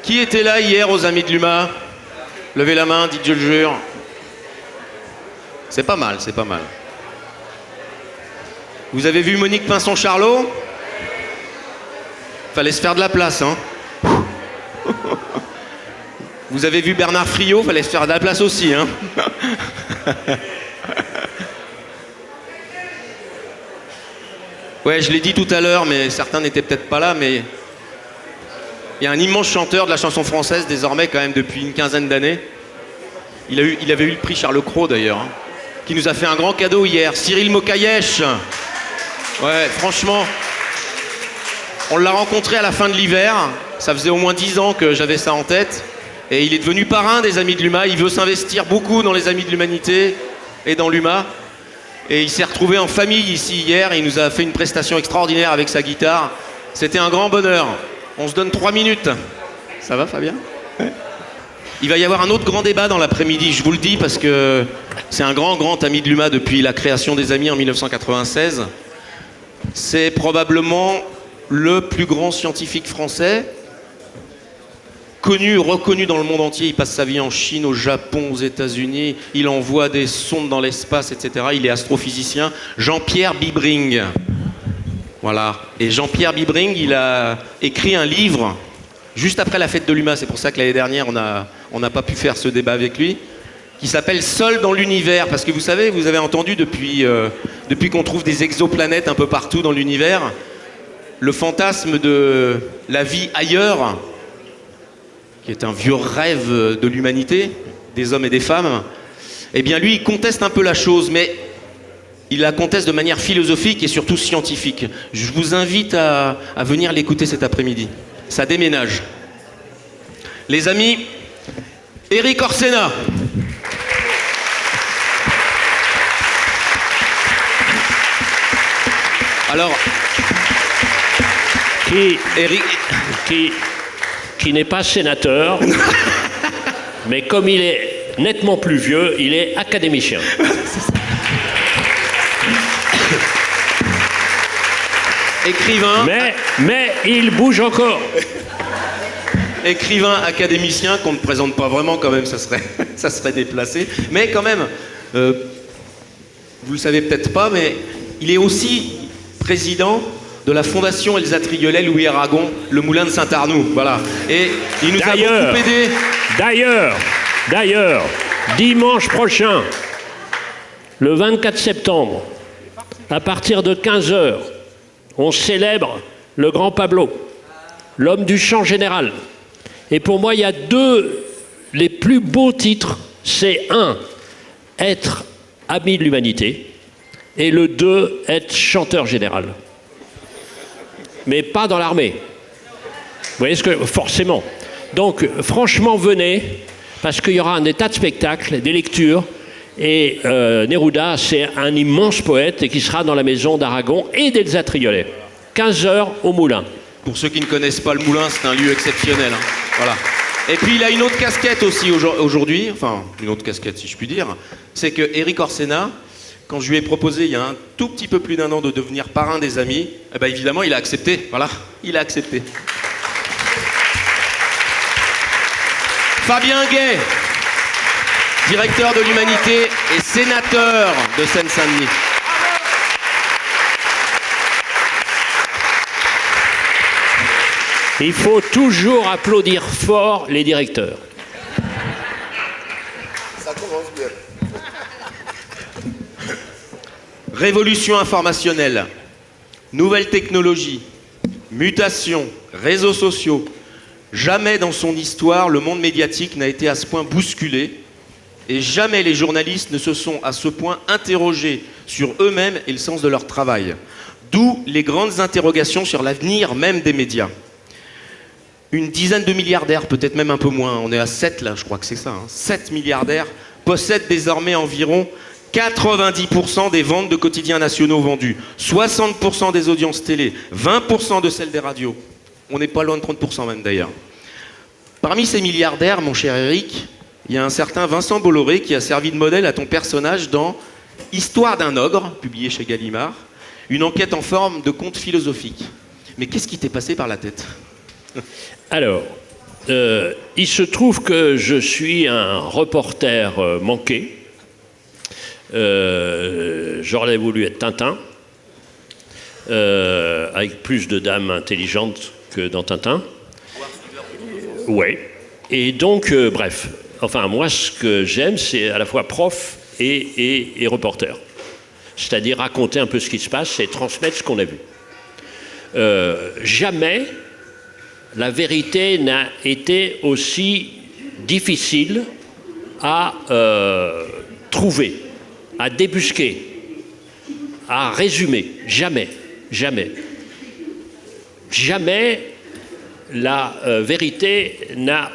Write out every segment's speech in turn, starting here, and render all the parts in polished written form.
Qui était là hier aux Amis de l'UMA? Levez la main, dites je le jure. C'est pas mal, c'est pas mal. Vous avez vu Monique Pinson-Charlot? Fallait se faire de la place, hein. Vous avez vu Bernard Friot? Fallait se faire de la place aussi, hein. Ouais, je l'ai dit tout à l'heure, mais certains n'étaient peut-être pas là, mais il y a un immense chanteur de la chanson française, désormais quand même depuis une quinzaine d'années. Il avait eu le prix Charles Cros d'ailleurs, hein, qui nous a fait un grand cadeau hier. Cyril Mokayesh. Ouais, franchement, on l'a rencontré à la fin de l'hiver. Ça faisait au moins 10 ans que j'avais ça en tête. Et il est devenu parrain des Amis de l'UMA. Il veut s'investir beaucoup dans les Amis de l'Humanité et dans l'UMA. Et il s'est retrouvé en famille ici hier. Il nous a fait une prestation extraordinaire avec sa guitare. C'était un grand bonheur. On se donne 3 minutes. Ça va, Fabien? Ouais. Il va y avoir un autre grand débat dans l'après-midi, je vous le dis, parce que c'est un grand ami de l'UMA depuis la création des Amis en 1996. C'est probablement le plus grand scientifique français, connu, reconnu dans le monde entier. Il passe sa vie en Chine, au Japon, aux États-Unis. Il envoie des sondes dans l'espace, etc. Il est astrophysicien. Jean-Pierre Bibring. Voilà. Et Jean-Pierre Bibring, il a écrit un livre juste après la fête de l'UMA. C'est pour ça que l'année dernière, on n'a pas pu faire ce débat avec lui, qui s'appelle Seul dans l'univers. Parce que vous savez, vous avez entendu depuis qu'on trouve des exoplanètes un peu partout dans l'univers, le fantasme de la vie ailleurs, qui est un vieux rêve de l'humanité, des hommes et des femmes, eh bien lui, il conteste un peu la chose, mais il la conteste de manière philosophique et surtout scientifique. Je vous invite à venir l'écouter cet après-midi. Ça déménage. Les amis, Éric Orsena. Alors, qui n'est pas sénateur, mais comme il est nettement plus vieux, il est académicien. Écrivain. Mais il bouge encore. Écrivain académicien qu'on ne présente pas vraiment quand même, ça serait déplacé. Mais quand même, vous le savez peut-être pas, mais il est aussi président de la Fondation Elsa Triolet Louis Aragon, le Moulin de Saint-Arnoux. Voilà. Et il nous a beaucoup aidé. D'ailleurs, dimanche prochain, le 24 septembre, à partir de 15h, on célèbre le grand Pablo, l'homme du chant général. Et pour moi, il y a les plus beaux titres. C'est 1, être ami de l'humanité, et le 2, être chanteur général. Mais pas dans l'armée. Vous voyez ce que... Forcément. Donc, franchement, venez, parce qu'il y aura des tas de spectacles, des lectures, et Neruda, c'est un immense poète, et qui sera dans la maison d'Aragon et d'Elsa Triolet. 15h au Moulin. Pour ceux qui ne connaissent pas le Moulin, c'est un lieu exceptionnel. Hein. Voilà. Et puis, il a une autre casquette aussi aujourd'hui, enfin, une autre casquette, si je puis dire, c'est que Éric Orsena, quand je lui ai proposé il y a un tout petit peu plus d'1 an de devenir parrain des Amis, eh ben évidemment, il a accepté. Voilà, il a accepté. Fabien Gay, directeur de l'Humanité et sénateur de Seine-Saint-Denis. Il faut toujours applaudir fort les directeurs. Ça commence bien. Révolution informationnelle, nouvelles technologies, mutations, réseaux sociaux. Jamais dans son histoire, le monde médiatique n'a été à ce point bousculé et jamais les journalistes ne se sont à ce point interrogés sur eux-mêmes et le sens de leur travail. D'où les grandes interrogations sur l'avenir même des médias. Une dizaine de milliardaires, peut-être même un peu moins, on est à 7 là, je crois que c'est ça, 7 milliardaires possèdent désormais environ 90% des ventes de quotidiens nationaux vendus, 60% des audiences télé, 20% de celles des radios. On n'est pas loin de 30% même d'ailleurs. Parmi ces milliardaires, mon cher Eric, il y a un certain Vincent Bolloré qui a servi de modèle à ton personnage dans Histoire d'un ogre, publié chez Gallimard, une enquête en forme de conte philosophique. Mais qu'est-ce qui t'est passé par la tête ? Alors, Il se trouve que je suis un reporter manqué. J'aurais voulu être Tintin, avec plus de dames intelligentes que dans Tintin. Ouais. Et donc, bref. Enfin, moi, ce que j'aime, c'est à la fois prof et reporter. C'est-à-dire raconter un peu ce qui se passe et transmettre ce qu'on a vu. Jamais la vérité n'a été aussi difficile à trouver, à débusquer, à résumer. Jamais, jamais. Jamais la vérité n'a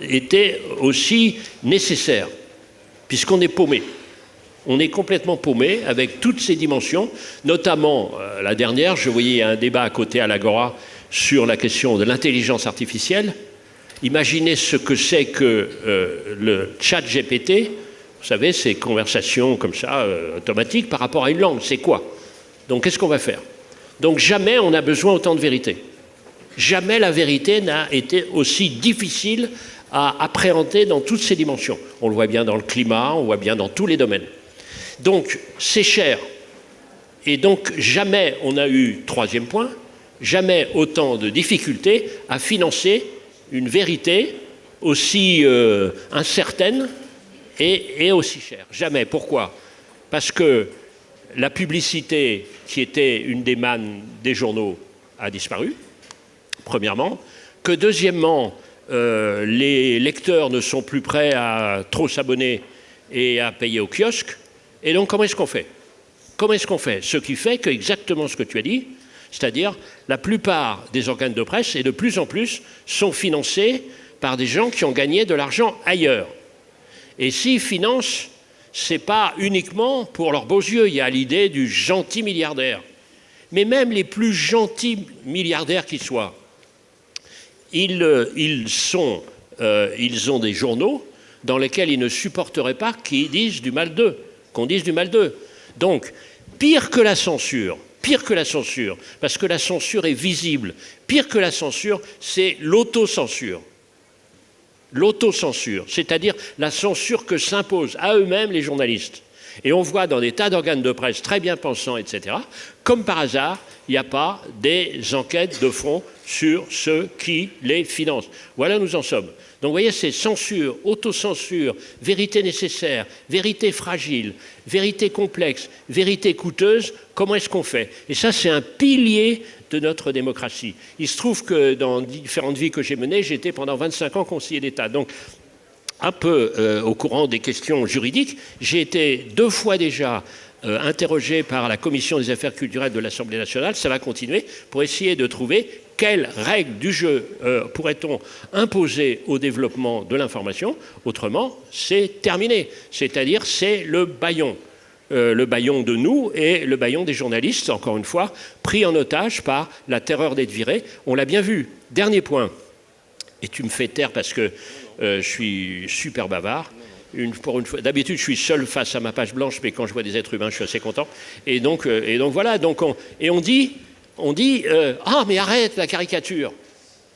été aussi nécessaire, puisqu'on est paumé. On est complètement paumé avec toutes ces dimensions, notamment la dernière, je voyais un débat à côté à l'Agora sur la question de l'intelligence artificielle. Imaginez ce que c'est que le chat GPT, vous savez, ces conversations comme ça, automatiques, par rapport à une langue, c'est quoi? Donc qu'est-ce qu'on va faire? Donc jamais on a besoin autant de vérité. Jamais la vérité n'a été aussi difficile à appréhender dans toutes ses dimensions. On le voit bien dans le climat, on le voit bien dans tous les domaines. Donc c'est cher. Et donc jamais on a eu, troisième point, jamais autant de difficultés à financer une vérité aussi incertaine et aussi chère. Jamais. Pourquoi? Parce que la publicité, qui était une des mannes des journaux, a disparu, premièrement. Que deuxièmement, les lecteurs ne sont plus prêts à trop s'abonner et à payer au kiosque. Et donc, comment est-ce qu'on fait? Comment est-ce qu'on fait? Ce qui fait que exactement ce que tu as dit, c'est-à-dire la plupart des organes de presse, et de plus en plus, sont financés par des gens qui ont gagné de l'argent ailleurs. Et s'ils financent, ce n'est pas uniquement pour leurs beaux yeux. Il y a l'idée du gentil milliardaire. Mais même les plus gentils milliardaires qui soient, ils ont des journaux dans lesquels ils ne supporteraient pas qu'on dise du mal d'eux. Donc, pire que la censure, parce que la censure est visible, pire que la censure, c'est l'autocensure. L'autocensure, c'est-à-dire la censure que s'imposent à eux-mêmes les journalistes. Et on voit dans des tas d'organes de presse très bien pensants, etc., comme par hasard, il n'y a pas des enquêtes de fond sur ceux qui les financent. Voilà où nous en sommes. Donc vous voyez, c'est censure, autocensure, vérité nécessaire, vérité fragile, vérité complexe, vérité coûteuse. Comment est-ce qu'on fait? Et ça, c'est un pilier de notre démocratie. Il se trouve que dans différentes vies que j'ai menées, j'étais pendant 25 ans conseiller d'État. Donc, un peu au courant des questions juridiques, j'ai été 2 fois déjà interrogé par la Commission des affaires culturelles de l'Assemblée nationale, ça va continuer, pour essayer de trouver quelles règles du jeu pourrait-on imposer au développement de l'information. Autrement, c'est terminé. C'est-à-dire, c'est le bâillon. Le bâillon de nous et le bâillon des journalistes, encore une fois, pris en otage par la terreur d'être viré. On l'a bien vu. Dernier point. Et tu me fais taire parce que je suis super bavard. Pour une fois, d'habitude, je suis seul face à ma page blanche, mais quand je vois des êtres humains, je suis assez content. Et donc voilà. Donc on dit, ah, mais arrête la caricature.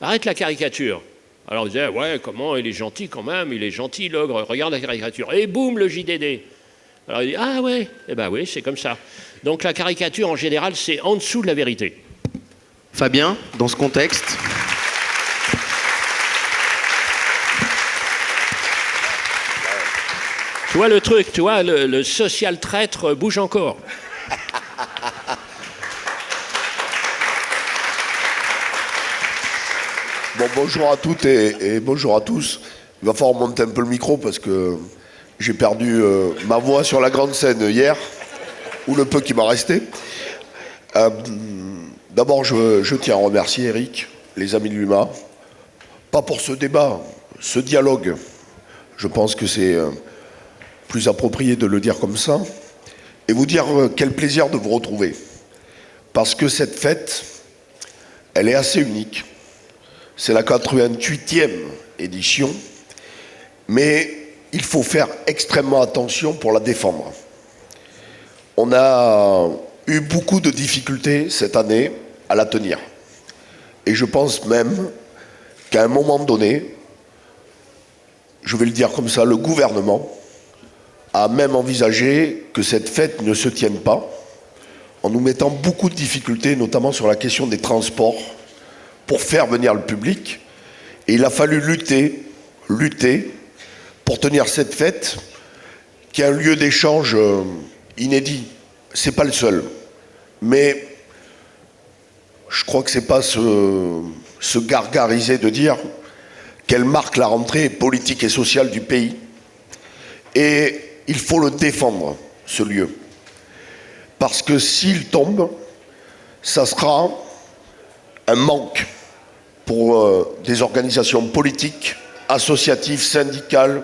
Arrête la caricature. Alors on disait, ouais, comment, il est gentil quand même, il est gentil, l'ogre, regarde la caricature. Et boum, le JDD. Alors il dit, ah ouais, eh ben oui, c'est comme ça. Donc la caricature, en général, c'est en dessous de la vérité. Fabien, dans ce contexte. Tu vois le truc, tu vois, le social traître bouge encore. Bon, bonjour à toutes et bonjour à tous. Il va falloir monter un peu le micro parce que j'ai perdu ma voix sur la grande scène hier, ou le peu qui m'a resté. D'abord, je tiens à remercier Eric, les amis de l'UMA, pas pour ce débat, ce dialogue. Je pense que c'est plus approprié de le dire comme ça, et vous dire quel plaisir de vous retrouver. Parce que cette fête, elle est assez unique. C'est la 88e édition, mais il faut faire extrêmement attention pour la défendre. On a eu beaucoup de difficultés cette année à la tenir. Et je pense même qu'à un moment donné, je vais le dire comme ça, le gouvernement a même envisagé que cette fête ne se tienne pas, en nous mettant beaucoup de difficultés, notamment sur la question des transports, pour faire venir le public. Et il a fallu lutter pour tenir cette fête, qui est un lieu d'échange inédit. C'est pas le seul. Mais je crois que c'est pas se gargariser de dire qu'elle marque la rentrée politique et sociale du pays. Et il faut le défendre, ce lieu. Parce que s'il tombe, ça sera un manque pour des organisations politiques, associatives, syndicales,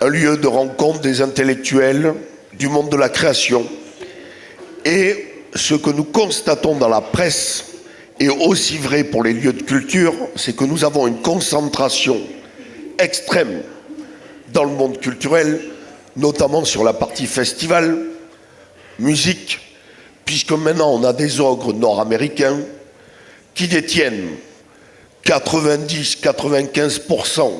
un lieu de rencontre des intellectuels, du monde de la création. Et ce que nous constatons dans la presse est aussi vrai pour les lieux de culture, c'est que nous avons une concentration extrême dans le monde culturel, notamment sur la partie festival, musique, puisque maintenant on a des ogres nord-américains qui détiennent 90-95%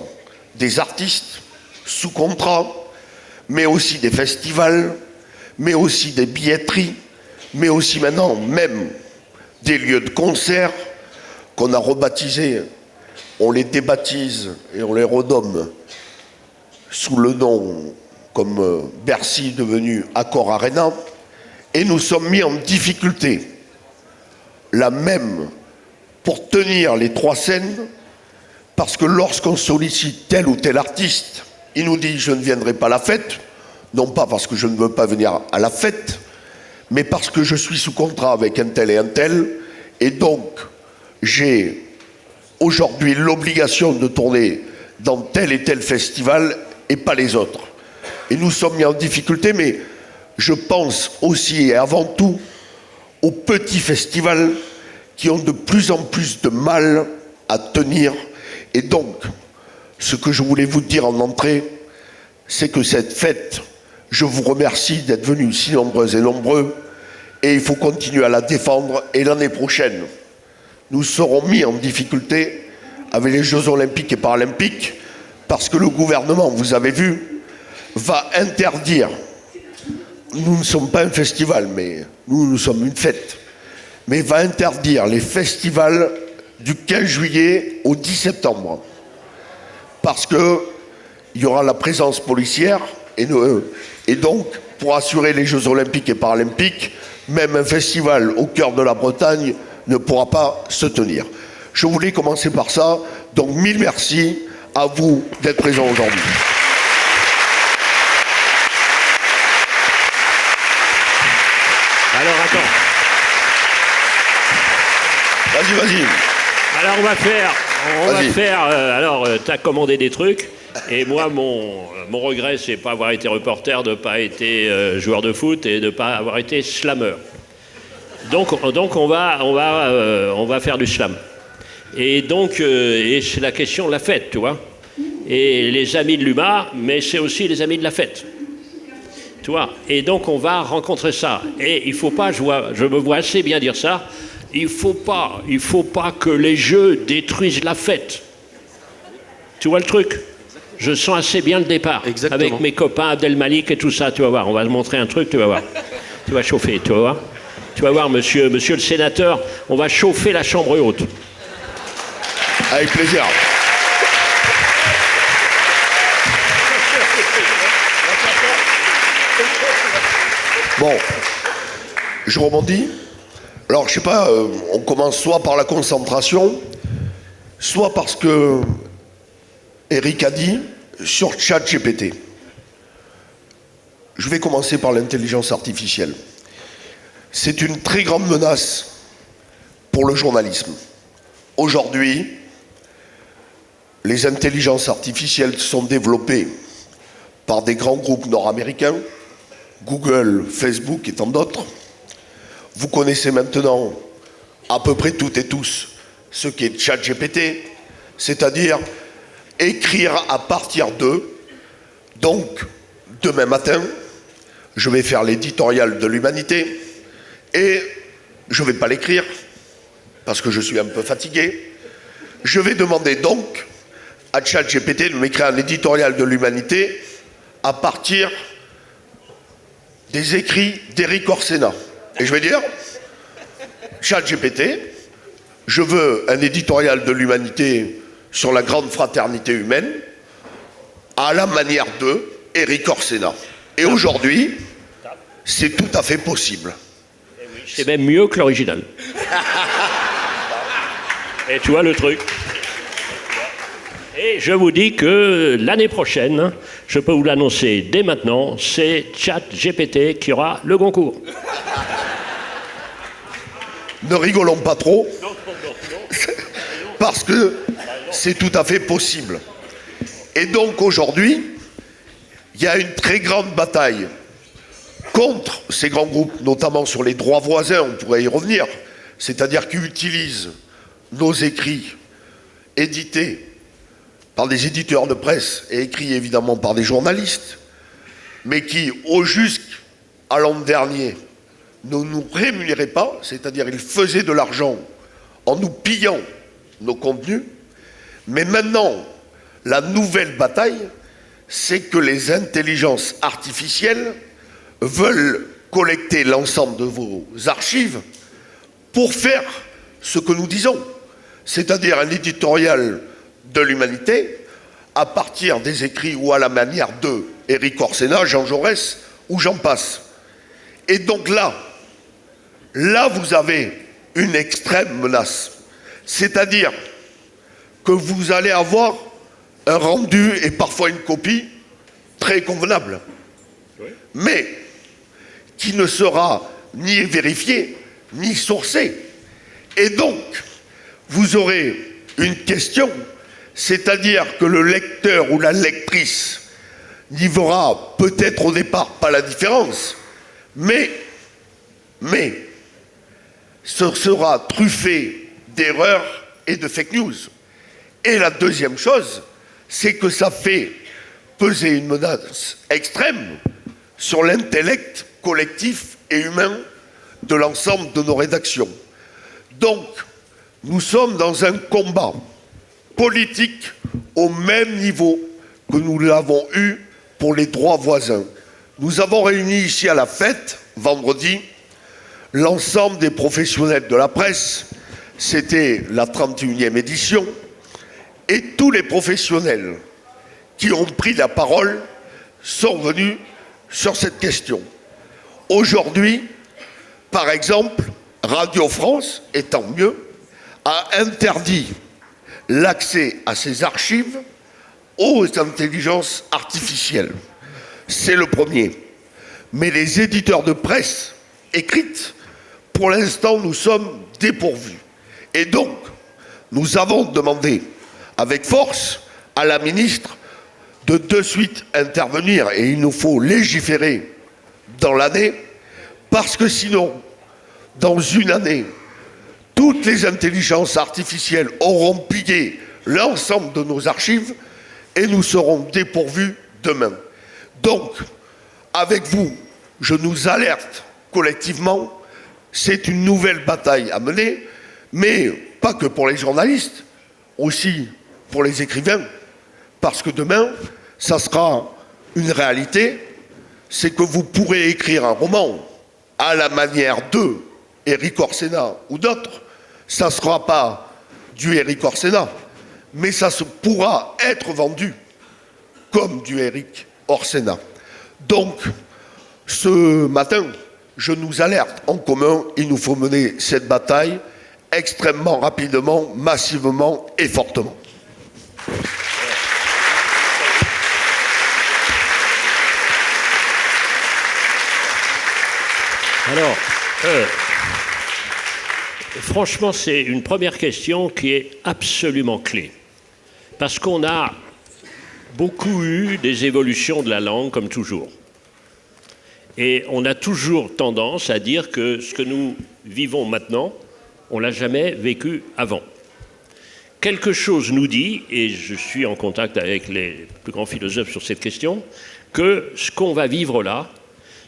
des artistes sous contrat, mais aussi des festivals, mais aussi des billetteries, mais aussi maintenant même des lieux de concert qu'on a rebaptisés, on les débaptise et on les renomme sous le nom comme Bercy devenu Accor Arena, et nous sommes mis en difficulté, la même pour tenir les trois scènes, parce que lorsqu'on sollicite tel ou tel artiste, il nous dit je ne viendrai pas à la fête, non pas parce que je ne veux pas venir à la fête, mais parce que je suis sous contrat avec un tel, et donc j'ai aujourd'hui l'obligation de tourner dans tel et tel festival et pas les autres. Et nous sommes mis en difficulté, mais je pense aussi et avant tout aux petits festivals qui ont de plus en plus de mal à tenir. Et donc, ce que je voulais vous dire en entrée, c'est que cette fête, je vous remercie d'être venus si nombreuses et nombreux, et il faut continuer à la défendre. Et l'année prochaine, nous serons mis en difficulté avec les Jeux Olympiques et Paralympiques, parce que le gouvernement, vous avez vu, va interdire, nous ne sommes pas un festival, mais nous sommes une fête, mais va interdire les festivals du 15 juillet au 10 septembre. Parce qu'il y aura la présence policière, et donc, pour assurer les Jeux Olympiques et Paralympiques, même un festival au cœur de la Bretagne ne pourra pas se tenir. Je voulais commencer par ça, donc mille merci à vous d'être présents aujourd'hui. Alors attends. Vas-y. Alors on va faire. Alors t'as commandé des trucs. Et moi, mon regret, c'est de ne pas avoir été reporter, de ne pas été joueur de foot et de ne pas avoir été slammer. Donc on va faire du slam. Et donc, et c'est la question de la fête, tu vois. Et les amis de l'UMA, mais c'est aussi les amis de la fête. Tu vois. Et donc on va rencontrer ça. Et il ne faut pas, je me vois assez bien dire ça, il ne faut pas que les jeux détruisent la fête. Tu vois le truc ? Je sens assez bien le départ. Exactement. Avec mes copains Abdel Malik et tout ça, tu vas voir. On va te montrer un truc, tu vas voir. Tu vas chauffer, tu vas voir. Tu vas voir, monsieur le sénateur, on va chauffer la chambre haute. Avec plaisir. Bon, je rebondis. Alors, je sais pas, on commence soit par la concentration, soit parce que Eric a dit sur ChatGPT. Je vais commencer par l'intelligence artificielle. C'est une très grande menace pour le journalisme. Aujourd'hui, les intelligences artificielles sont développées par des grands groupes nord-américains, Google, Facebook et tant d'autres. Vous connaissez maintenant à peu près toutes et tous ce qu'est ChatGPT, c'est-à-dire écrire à partir d'eux. Donc, demain matin, je vais faire l'éditorial de l'humanité et je ne vais pas l'écrire parce que je suis un peu fatigué. Je vais demander donc à ChatGPT de m'écrire un éditorial de l'humanité à partir des écrits d'Éric Orsena. Et je vais dire, ChatGPT, je veux un éditorial de l'humanité sur la grande fraternité humaine à la manière de Éric Orsena. Et aujourd'hui, c'est tout à fait possible. C'est même mieux que l'original. Et tu vois le truc. Et je vous dis que l'année prochaine, je peux vous l'annoncer dès maintenant, c'est ChatGPT qui aura le Goncourt. Ne rigolons pas trop, parce que c'est tout à fait possible. Et donc aujourd'hui, il y a une très grande bataille contre ces grands groupes, notamment sur les droits voisins, on pourrait y revenir, c'est-à-dire qui utilisent nos écrits édités par des éditeurs de presse et écrits évidemment par des journalistes, mais qui, au jusqu'à l'an dernier, ne nous rémunéraient pas, c'est-à-dire ils faisaient de l'argent en nous pillant nos contenus. Mais maintenant, la nouvelle bataille, c'est que les intelligences artificielles veulent collecter l'ensemble de vos archives pour faire ce que nous disons, c'est-à-dire un éditorial de l'humanité à partir des écrits ou à la manière de Éric Orsena, Jean Jaurès ou j'en passe. Et donc là, vous avez une extrême menace. C'est-à-dire que vous allez avoir un rendu et parfois une copie très convenable, mais qui ne sera ni vérifié, ni sourcé. Et donc, vous aurez une question, c'est-à-dire que le lecteur ou la lectrice n'y verra peut-être au départ pas la différence, mais ce sera truffé d'erreurs et de fake news. Et la deuxième chose, c'est que ça fait peser une menace extrême sur l'intellect collectif et humain de l'ensemble de nos rédactions. Donc, nous sommes dans un combat politique au même niveau que nous l'avons eu pour les droits voisins. Nous avons réuni ici à la fête, vendredi, l'ensemble des professionnels de la presse. C'était la 31e édition. Et tous les professionnels qui ont pris la parole sont venus sur cette question. Aujourd'hui, par exemple, Radio France, et tant mieux, a interdit l'accès à ses archives aux intelligences artificielles. C'est le premier. Mais les éditeurs de presse écrite, pour l'instant, nous sommes dépourvus. Et donc, nous avons demandé avec force à la ministre de suite intervenir, et il nous faut légiférer dans l'année, parce que sinon, dans une année, toutes les intelligences artificielles auront pillé l'ensemble de nos archives et nous serons dépourvus demain. Donc, avec vous, je nous alerte collectivement, c'est une nouvelle bataille à mener, mais pas que pour les journalistes, aussi pour les écrivains, parce que demain, ça sera une réalité, c'est que vous pourrez écrire un roman à la manière de Éric Orsena ou d'autres, ça ne sera pas du Éric Orsena, mais ça pourra être vendu comme du Éric Orsena. Donc, ce matin, je nous alerte en commun, il nous faut mener cette bataille extrêmement rapidement, massivement et fortement. Alors, franchement, c'est une première question qui est absolument clé. Parce qu'on a beaucoup eu des évolutions de la langue, comme toujours. Et on a toujours tendance à dire que ce que nous vivons maintenant, on ne l'a jamais vécu avant. Quelque chose nous dit, et je suis en contact avec les plus grands philosophes sur cette question, que ce qu'on va vivre là,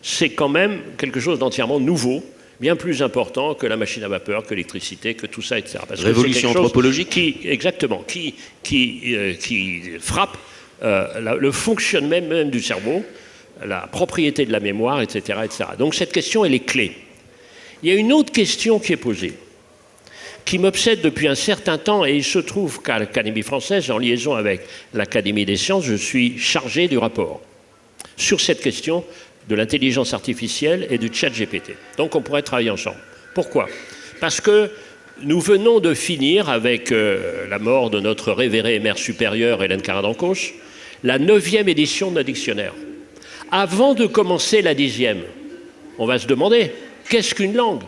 c'est quand même quelque chose d'entièrement nouveau, bien plus important que la machine à vapeur, que l'électricité, que tout ça, etc. Parce Révolution anthropologique exactement, qui frappe le fonctionnement même du cerveau, la propriété de la mémoire, etc., etc. Donc cette question, elle est clé. Il y a une autre question qui est posée, qui m'obsède depuis un certain temps, et il se trouve qu'à l'Académie française, en liaison avec l'Académie des sciences, je suis chargé du rapport sur cette question de l'intelligence artificielle et du chat GPT. Donc on pourrait travailler ensemble. Pourquoi? Parce que nous venons de finir, avec la mort de notre révérée mère supérieure Hélène Caradan-Causse, la 9e édition de notre dictionnaire. Avant de commencer la 10e, on va se demander, qu'est-ce qu'une langue?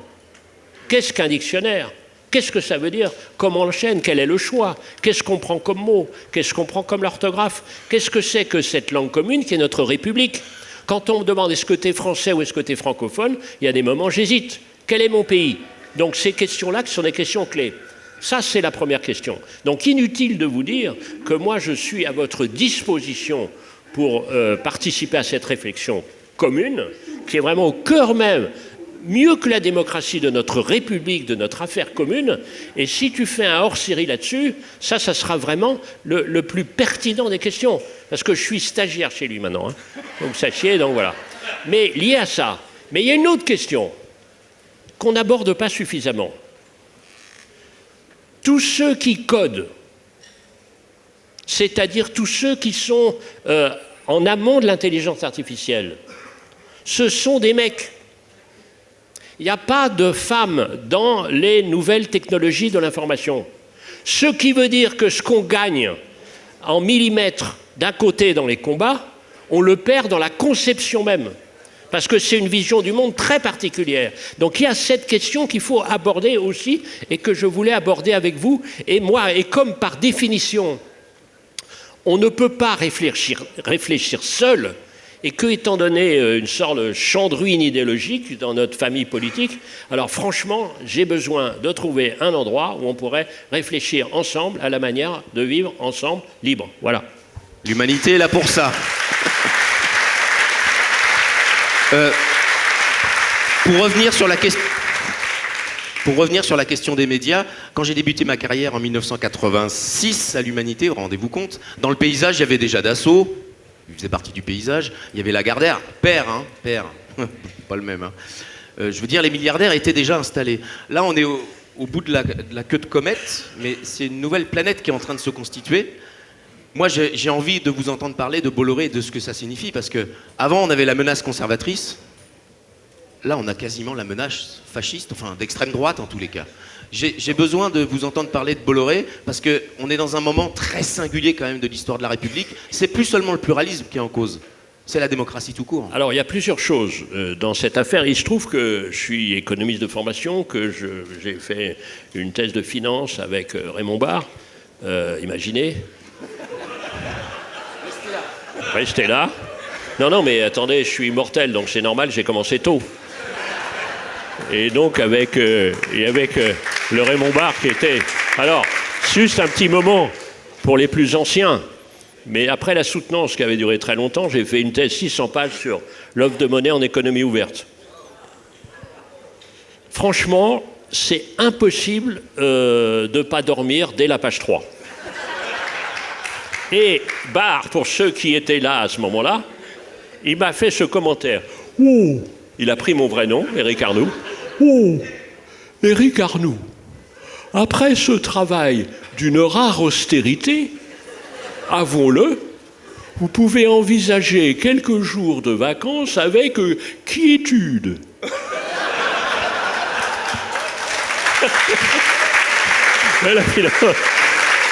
Qu'est-ce qu'un dictionnaire? Qu'est-ce que ça veut dire? Comment on enchaîne? Quel est le choix? Qu'est-ce qu'on prend comme mot? Qu'est-ce qu'on prend comme l'orthographe? Qu'est-ce que c'est que cette langue commune qui est notre République? Quand on me demande est-ce que tu es français ou est-ce que tu es francophone, il y a des moments j'hésite. Quel est mon pays? Donc ces questions-là qui sont des questions clés. Ça, c'est la première question. Donc inutile de vous dire que moi, je suis à votre disposition pour participer à cette réflexion commune, qui est vraiment au cœur même, mieux que la démocratie de notre République, de notre affaire commune. Et si tu fais un hors-série là-dessus, ça sera vraiment le plus pertinent des questions. Parce que je suis stagiaire chez lui maintenant. Hein. Donc sachez, donc voilà. Mais lié à ça, mais il y a une autre question qu'on n'aborde pas suffisamment. Tous ceux qui codent, c'est-à-dire tous ceux qui sont en amont de l'intelligence artificielle, ce sont des mecs. Il n'y a pas de femmes dans les nouvelles technologies de l'information. Ce qui veut dire que ce qu'on gagne en millimètres d'un côté dans les combats, on le perd dans la conception même. Parce que c'est une vision du monde très particulière. Donc il y a cette question qu'il faut aborder aussi et que je voulais aborder avec vous. Et moi, et comme par définition, on ne peut pas réfléchir seul, et que, étant donné une sorte de champ de ruine idéologique dans notre famille politique, alors franchement, j'ai besoin de trouver un endroit où on pourrait réfléchir ensemble à la manière de vivre ensemble libre. Voilà. L'humanité est là pour ça. Pour revenir sur la question des médias, quand j'ai débuté ma carrière en 1986 à l'Humanité, rendez-vous compte, dans le paysage, il y avait déjà Dassault, il faisait partie du paysage, il y avait Lagardère, père, pas le même. Hein. Je veux dire, les milliardaires étaient déjà installés. Là, on est au bout de la queue de comète, mais c'est une nouvelle planète qui est en train de se constituer. Moi, j'ai envie de vous entendre parler de Bolloré et de ce que ça signifie, parce que avant on avait la menace conservatrice. Là, on a quasiment la menace fasciste, enfin d'extrême droite en tous les cas. J'ai besoin de vous entendre parler de Bolloré, parce qu'on est dans un moment très singulier quand même de l'histoire de la République. C'est plus seulement le pluralisme qui est en cause, c'est la démocratie tout court. Alors, il y a plusieurs choses dans cette affaire. Il se trouve que je suis économiste de formation, que j'ai fait une thèse de finance avec Raymond Barre. Imaginez. Restez là. Non, mais attendez, je suis immortel, donc c'est normal, j'ai commencé tôt. Et donc avec le Raymond Barre qui était... Alors, juste un petit moment pour les plus anciens. Mais après la soutenance qui avait duré très longtemps, j'ai fait une thèse 600 pages sur l'offre de monnaie en économie ouverte. Franchement, c'est impossible de ne pas dormir dès la page 3. Et Barre, pour ceux qui étaient là à ce moment-là, il m'a fait ce commentaire. Oh, il a pris mon vrai nom, Éric Arnoux. Oh, Éric Arnoux, après ce travail d'une rare austérité, avouons-le, vous pouvez envisager quelques jours de vacances avec quiétude.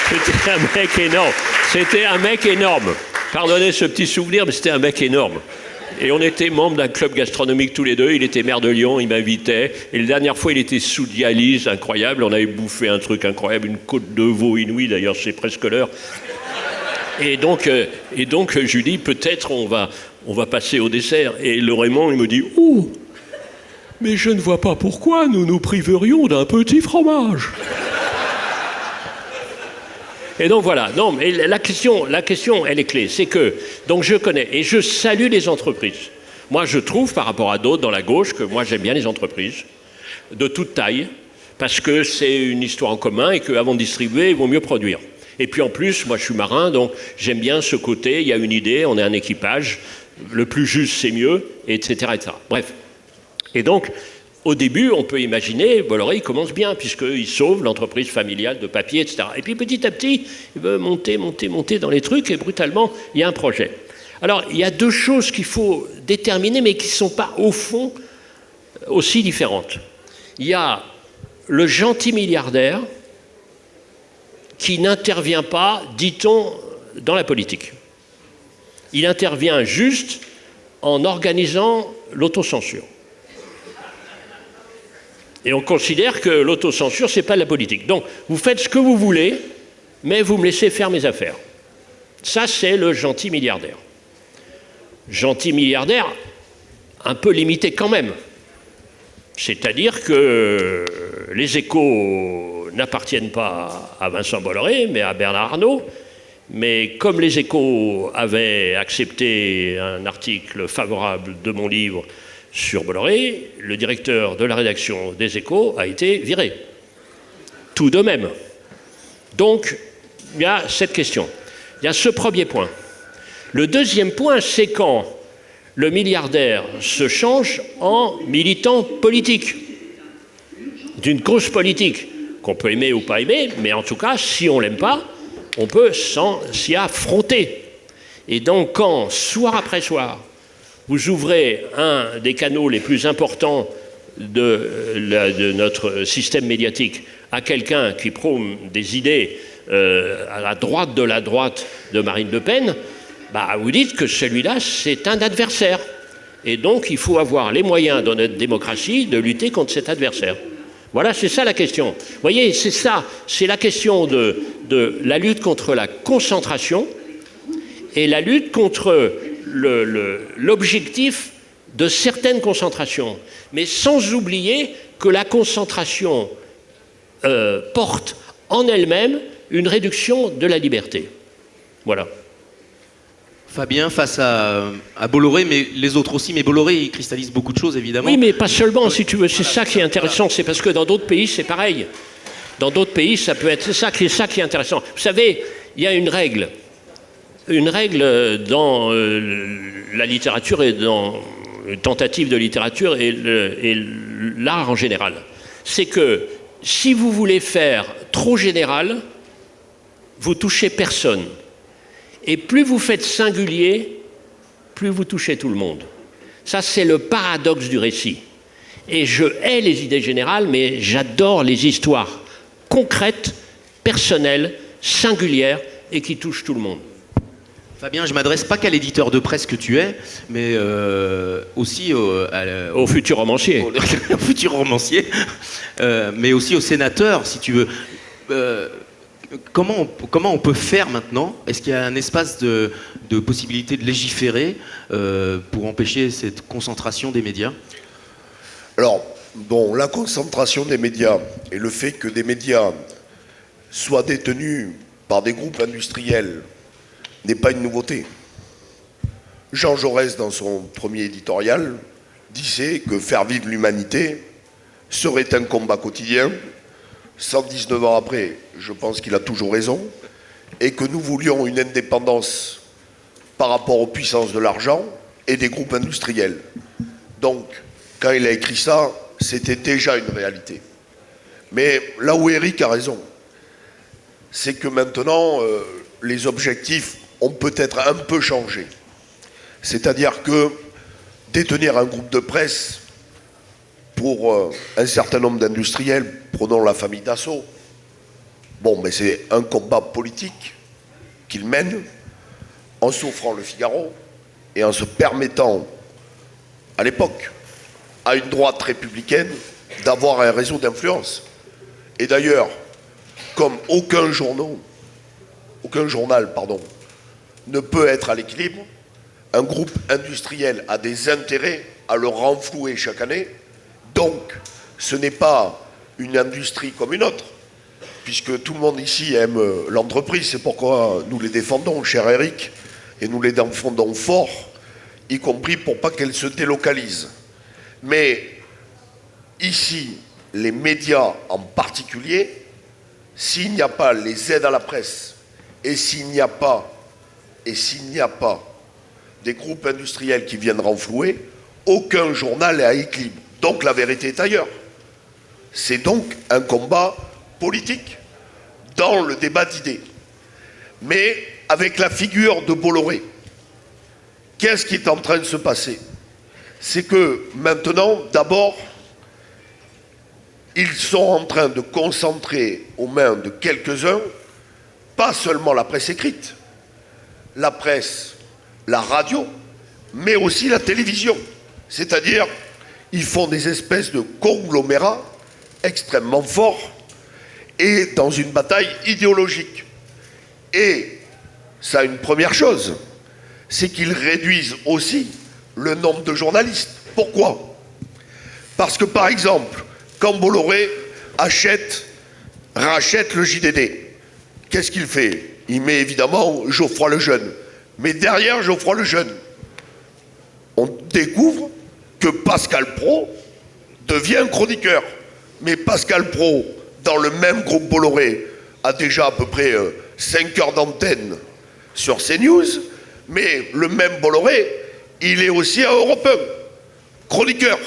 C'était un mec énorme. C'était un mec énorme. Pardonnez ce petit souvenir, mais c'était un mec énorme. Et on était membres d'un club gastronomique tous les deux. Il était maire de Lyon, il m'invitait. Et la dernière fois, il était sous dialyse, incroyable. On avait bouffé un truc incroyable, une côte de veau inouïe, d'ailleurs, c'est presque l'heure. Et donc je lui dis, peut-être on va passer au dessert. Et le Raymond, il me dit, oh, mais je ne vois pas pourquoi nous nous priverions d'un petit fromage. Et donc voilà, non, mais la question, elle est clé. C'est que, donc je connais, et je salue les entreprises. Moi, je trouve, par rapport à d'autres dans la gauche, que moi, j'aime bien les entreprises. de toute taille, parce que c'est une histoire en commun et qu'avant de distribuer, il vaut mieux produire. Et puis en plus, moi je suis marin, donc j'aime bien ce côté, il y a une idée, on est un équipage, le plus juste c'est mieux, etc., etc. Bref. Et donc, au début, on peut imaginer, Bolloré, il commence bien, puisqu'il sauve l'entreprise familiale de papier, etc. Et puis petit à petit, il veut monter dans les trucs, et brutalement, il y a un projet. Alors, il y a deux choses qu'il faut déterminer, mais qui ne sont pas, au fond, aussi différentes. Il y a le gentil milliardaire qui n'intervient pas, dit-on, dans la politique. Il intervient juste en organisant l'autocensure. Et on considère que l'autocensure, ce n'est pas de la politique. Donc, vous faites ce que vous voulez, mais vous me laissez faire mes affaires. Ça, c'est le gentil milliardaire. Gentil milliardaire, un peu limité quand même. C'est-à-dire que les Échos n'appartiennent pas à Vincent Bolloré, mais à Bernard Arnault. Mais comme les Échos avaient accepté un article favorable de mon livre sur Bolloré, le directeur de la rédaction des Échos a été viré. Tout de même. Donc, il y a cette question. Il y a ce premier point. Le deuxième point, c'est quand le milliardaire se change en militant politique, d'une cause politique, qu'on peut aimer ou pas aimer, mais en tout cas, si on ne l'aime pas, on peut s'y affronter. Et donc, quand, soir après soir, vous ouvrez un des canaux les plus importants de notre système médiatique à quelqu'un qui prône des idées à la droite de Marine Le Pen, bah, vous dites que celui-là, c'est un adversaire. Et donc, il faut avoir les moyens dans notre démocratie de lutter contre cet adversaire. Voilà, c'est ça la question. Vous voyez, c'est ça, c'est la question de la lutte contre la concentration et la lutte contre l'objectif de certaines concentrations. Mais sans oublier que la concentration porte en elle-même une réduction de la liberté. Voilà. Fabien, face à Bolloré, mais les autres aussi, mais Bolloré, il cristallise beaucoup de choses, évidemment. Oui, mais pas seulement, si tu veux. C'est ça qui est intéressant. C'est parce que dans d'autres pays, c'est pareil. Dans d'autres pays, ça peut être... C'est ça qui est intéressant. Vous savez, il y a une règle dans la littérature et dans une tentative de littérature et l'art en général. C'est que si vous voulez faire trop général, vous touchez personne. Et plus vous faites singulier, plus vous touchez tout le monde. Ça, c'est le paradoxe du récit. Et je hais les idées générales, mais j'adore les histoires concrètes, personnelles, singulières et qui touchent tout le monde. Fabien, je ne m'adresse pas qu'à l'éditeur de presse que tu es, mais aussi au futur romancier. Au futur romancier, mais aussi au sénateur, si tu veux. Comment on peut faire maintenant? Est-ce qu'il y a un espace de possibilité de légiférer pour empêcher cette concentration des médias? Alors, bon, la concentration des médias et le fait que des médias soient détenus par des groupes industriels n'est pas une nouveauté. Jean Jaurès, dans son premier éditorial, disait que faire vivre l'humanité serait un combat quotidien. 119 ans après, je pense qu'il a toujours raison, et que nous voulions une indépendance par rapport aux puissances de l'argent et des groupes industriels. Donc, quand il a écrit ça, c'était déjà une réalité. Mais là où Éric a raison, c'est que maintenant, les objectifs ont peut-être un peu changé. C'est-à-dire que détenir un groupe de presse pour un certain nombre d'industriels, prenons la famille Dassault, bon, mais c'est un combat politique qu'ils mènent en s'offrant le Figaro et en se permettant, à l'époque, à une droite républicaine d'avoir un réseau d'influence. Et d'ailleurs, comme aucun journal, ne peut être à l'équilibre, un groupe industriel a des intérêts à le renflouer chaque année. Donc, ce n'est pas une industrie comme une autre, puisque tout le monde ici aime l'entreprise, c'est pourquoi nous les défendons, cher Éric, et nous les défendons fort, y compris pour pas qu'elle se délocalise. Mais ici, les médias en particulier, s'il n'y a pas les aides à la presse, et s'il n'y a pas des groupes industriels qui viennent renflouer, aucun journal n'est à équilibre. Donc la vérité est ailleurs. C'est donc un combat politique dans le débat d'idées. Mais avec la figure de Bolloré, qu'est-ce qui est en train de se passer? C'est que maintenant, d'abord, ils sont en train de concentrer aux mains de quelques-uns, pas seulement la presse écrite, la presse, la radio, mais aussi la télévision. C'est-à-dire, ils font des espèces de conglomérats extrêmement forts et dans une bataille idéologique. Et ça a une première chose, c'est qu'ils réduisent aussi le nombre de journalistes. Pourquoi? Parce que par exemple, quand Bolloré rachète le JDD, qu'est-ce qu'il fait? Il met évidemment Geoffroy Lejeune. Mais derrière Geoffroy Lejeune, on découvre que Pascal Praud devient chroniqueur. Mais Pascal Praud, dans le même groupe Bolloré, a déjà à peu près 5 heures d'antenne sur CNews, mais le même Bolloré, il est aussi à Europe 1, chroniqueur.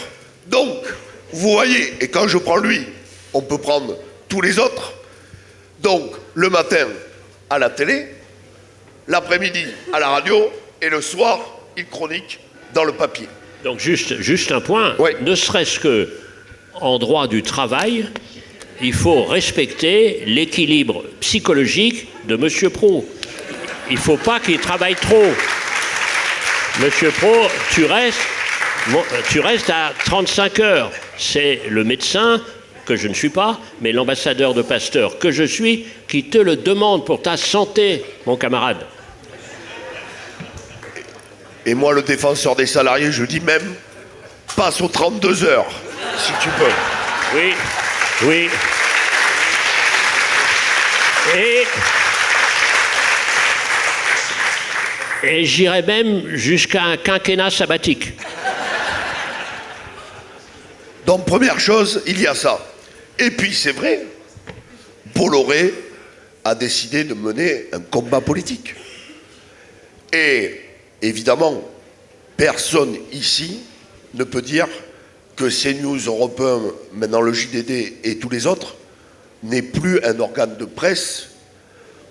Donc, vous voyez, et quand je prends lui, on peut prendre tous les autres. Donc, le matin, à la télé, l'après-midi, à la radio, et le soir, il chronique dans le papier. Donc, juste un point, oui. Ne serait-ce que en droit du travail, il faut respecter l'équilibre psychologique de M. Praud. Il ne faut pas qu'il travaille trop. Monsieur Praud, tu restes à 35 heures. C'est le médecin, que je ne suis pas, mais l'ambassadeur de Pasteur que je suis, qui te le demande pour ta santé, mon camarade. Et moi, le défenseur des salariés, je dis même, passe aux 32 heures, si tu peux. Oui, oui. Et j'irais même jusqu'à un quinquennat sabbatique. Donc, première chose, il y a ça. Et puis, c'est vrai, Bolloré a décidé de mener un combat politique. Et, évidemment, personne ici ne peut dire que CNews, Europe 1, maintenant le JDD et tous les autres, n'est plus un organe de presse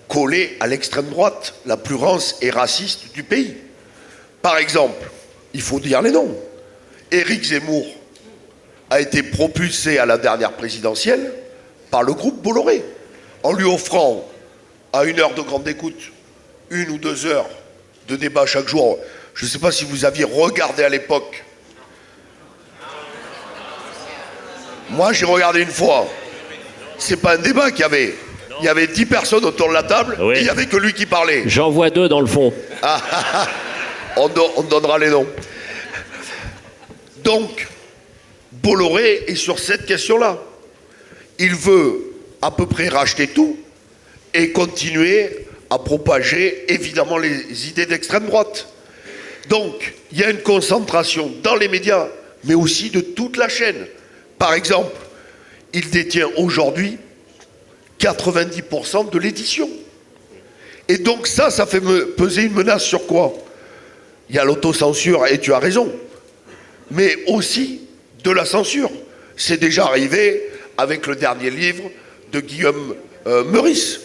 collé à l'extrême droite, la plus rance et raciste du pays. Par exemple, il faut dire les noms. Éric Zemmour a été propulsé à la dernière présidentielle par le groupe Bolloré, en lui offrant à 1 heure de grande écoute, 1 ou 2 heures de débat chaque jour. Je ne sais pas si vous aviez regardé à l'époque. Moi, j'ai regardé une fois. C'est pas un débat qu'il y avait. Il y avait 10 personnes autour de la table, oui. Et il n'y avait que lui qui parlait. J'en vois 2 dans le fond. On donnera les noms. Donc, Bolloré est sur cette question-là. Il veut à peu près racheter tout et continuer à propager, évidemment, les idées d'extrême droite. Donc, il y a une concentration dans les médias, mais aussi de toute la chaîne. Par exemple, il détient aujourd'hui 90% de l'édition. Et donc ça fait peser une menace sur quoi? Il y a l'autocensure, et tu as raison, mais aussi de la censure. C'est déjà arrivé avec le dernier livre de Guillaume Meurice.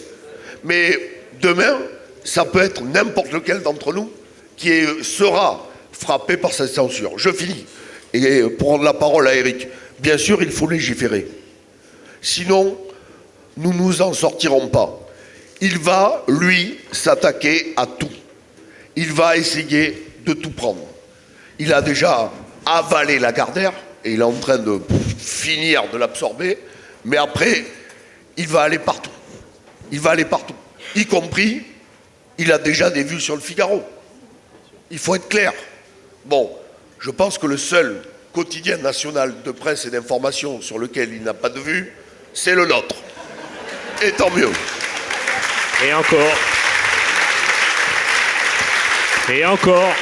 Mais demain, ça peut être n'importe lequel d'entre nous qui sera frappé par cette censure. Je finis. Et pour rendre la parole à Éric, bien sûr, il faut légiférer. Sinon, nous ne nous en sortirons pas. Il va, lui, s'attaquer à tout. Il va essayer de tout prendre. Il a déjà avalé Lagardère et il est en train de finir de l'absorber. Mais après, il va aller partout. Il va aller partout. Y compris, il a déjà des vues sur le Figaro. Il faut être clair. Bon, je pense que le seul quotidien national de presse et d'information sur lequel il n'a pas de vue, c'est le nôtre. Et tant mieux. Et encore. Et encore.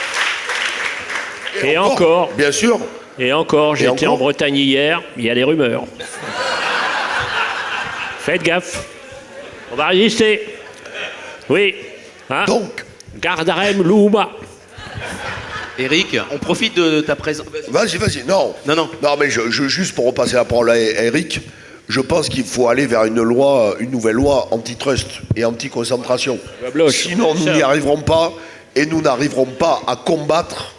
Et encore. Bien sûr. Et encore, j'étais en encore Bretagne hier, il y a des rumeurs. Faites gaffe. On va résister. Oui. Hein, Donc, Gardarem Louma. Eric, on profite de ta présence. vas-y, non. Non. Non, mais juste pour repasser la parole à Eric, je pense qu'il faut aller vers une nouvelle loi antitrust et anti-concentration. Sinon, nous n'y arriverons pas et nous n'arriverons pas à combattre